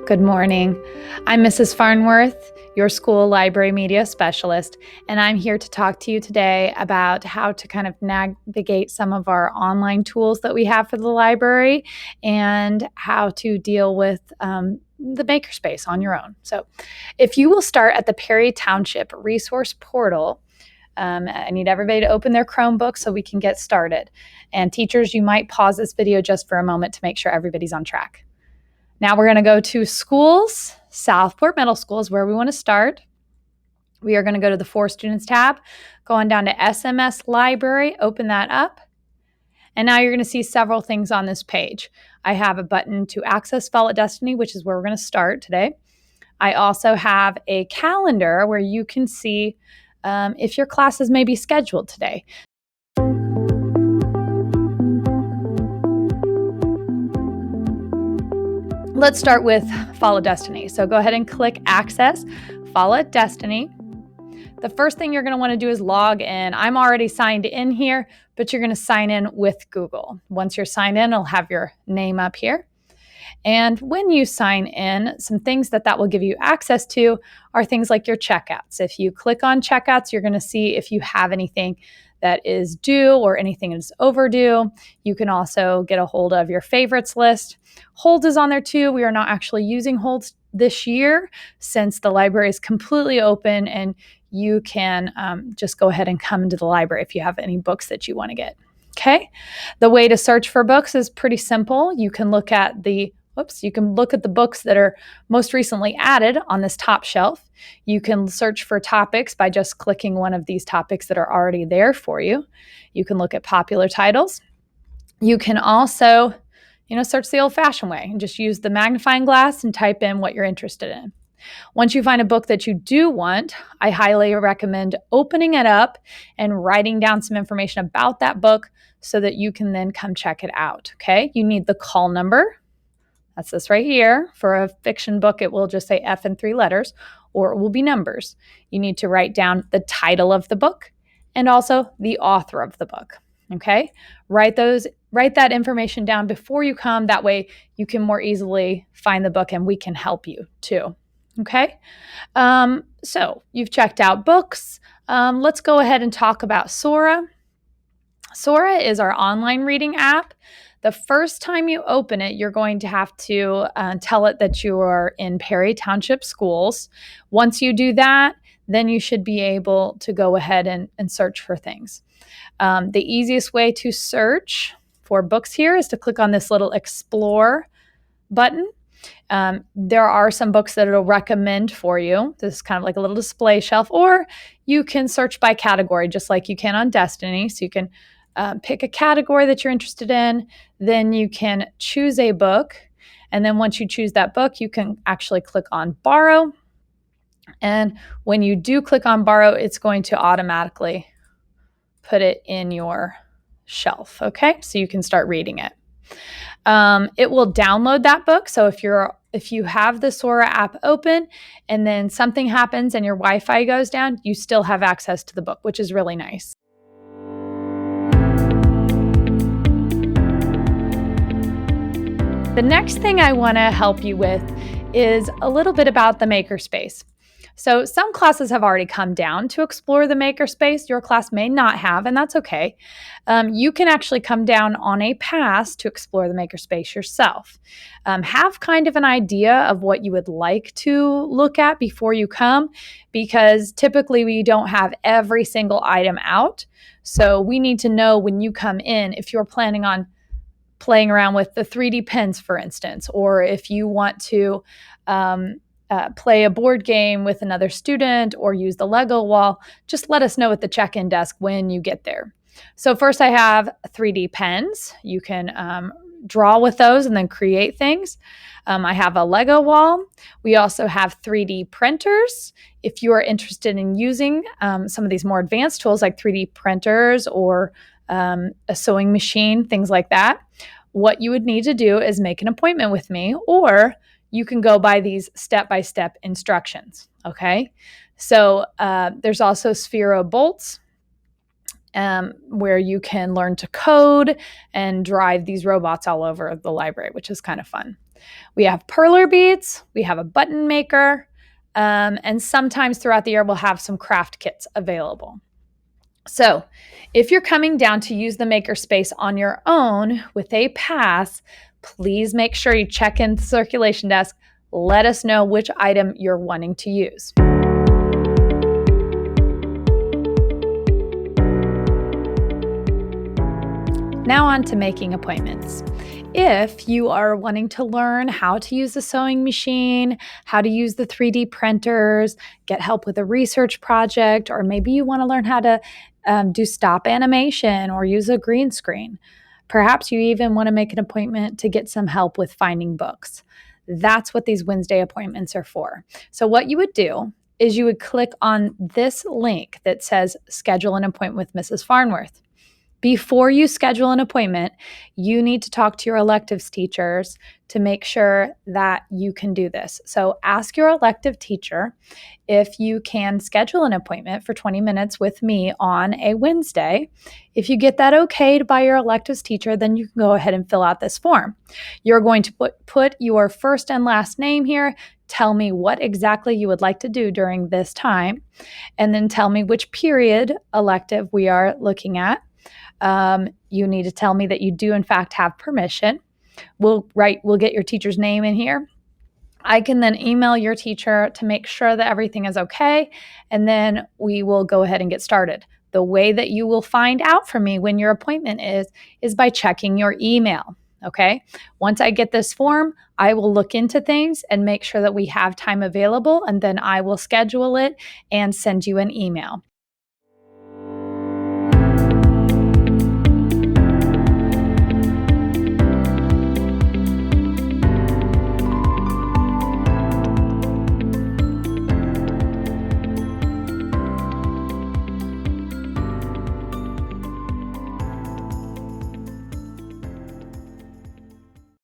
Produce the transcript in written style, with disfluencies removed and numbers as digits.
Good morning. I'm Mrs. Farnworth, your school library media specialist, and I'm here to talk to you today about how to kind of navigate some of our online tools that we have for the library and how to deal with the makerspace on your own. So if you will start at the Perry Township Resource Portal, I need everybody to open their Chromebook so we can get started. And teachers, you might pause this video just for a moment to make sure everybody's on track. Now we're going to go to schools. Southport Middle School is where we want to start. We are going to go to the For Students tab, go on down to SMS Library, open that up. And now you're going to see several things on this page. I have a button to access Fall at Destiny, which is where we're going to start today. I also have a calendar where you can see if your classes may be scheduled today. Let's start with Fall at Destiny. So go ahead and click Access Fall at Destiny. The first thing you're going to want to do is log in. I'm already signed in here, but you're going to sign in with Google. Once you're signed in, it'll have your name up here. And when you sign in, some things that will give you access to are things like your checkouts. If you click on checkouts, you're going to see if you have anything that is due or anything is overdue. You can also get a hold of your favorites list. Hold is on there too. We are not actually using holds this year since the library is completely open, and you can just go ahead and come into the library if you have any books that you want to get. Okay. The way to search for books is pretty simple. You can look at the books that are most recently added on this top shelf. You can search for topics by just clicking one of these topics that are already there for you. You can look at popular titles. You can also, search the old-fashioned way and just use the magnifying glass and type in what you're interested in. Once you find a book that you do want, I highly recommend opening it up and writing down some information about that book so that you can then come check it out, okay? You need the call number. That's this right here. For a fiction book, it will just say F and 3 letters, or it will be numbers. You need to write down the title of the book and also the author of the book, okay? Write that information down before you come. That way you can more easily find the book and we can help you too. Okay, so you've checked out books. Let's go ahead and talk about Sora. Sora is our online reading app. The first time you open it, you're going to have to tell it that you are in Perry Township Schools. Once you do that, then you should be able to go ahead and search for things. The easiest way to search for books here is to click on this little Explore button. There are some books that it'll recommend for you. This is kind of like a little display shelf, or you can search by category just like you can on Destiny. So you can pick a category that you're interested in, then you can choose a book. And then once you choose that book, you can actually click on Borrow. And when you do click on Borrow, it's going to automatically put it in your shelf. Okay, so you can start reading it. It will download that book. So if you have the Sora app open and then something happens and your Wi-Fi goes down, you still have access to the book, which is really nice. The next thing I want to help you with is a little bit about the makerspace. So some classes have already come down to explore the makerspace. Your class may not have, and that's okay. You can actually come down on a pass to explore the makerspace yourself. Have kind of an idea of what you would like to look at before you come, because typically we don't have every single item out. So we need to know when you come in if you're planning on playing around with the 3D pens, for instance, or if you want to play a board game with another student or use the Lego wall, just let us know at the check-in desk when you get there. So first I have 3D pens. You can draw with those and then create things. I have a Lego wall. We also have 3D printers. If you are interested in using some of these more advanced tools like 3D printers or a sewing machine, things like that, what you would need to do is make an appointment with me, or you can go by these step-by-step instructions, okay? So there's also Sphero bolts, where you can learn to code and drive these robots all over the library, which is kind of fun. We have perler beads, we have a button maker, and sometimes throughout the year we'll have some craft kits available. So if you're coming down to use the makerspace on your own with a pass, please make sure you check in the circulation desk. Let us know which item you're wanting to use. Now on to making appointments. If you are wanting to learn how to use the sewing machine, how to use the 3D printers, get help with a research project, or maybe you want to learn how to do stop animation or use a green screen. Perhaps you even want to make an appointment to get some help with finding books. That's what these Wednesday appointments are for. So what you would do is you would click on this link that says schedule an appointment with Mrs. Farnworth. Before you schedule an appointment, you need to talk to your electives teachers to make sure that you can do this. So ask your elective teacher if you can schedule an appointment for 20 minutes with me on a Wednesday. If you get that okayed by your electives teacher, then you can go ahead and fill out this form. You're going to put your first and last name here, tell me what exactly you would like to do during this time, and then tell me which period elective we are looking at. You need to tell me that you do in fact have permission. We'll get your teacher's name in here. I can then email your teacher to make sure that everything is okay, and then we will go ahead and get started. The way that you will find out from me when your appointment is by checking your email. Okay. Once I get this form, I will look into things and make sure that we have time available, and then I will schedule it and send you an email.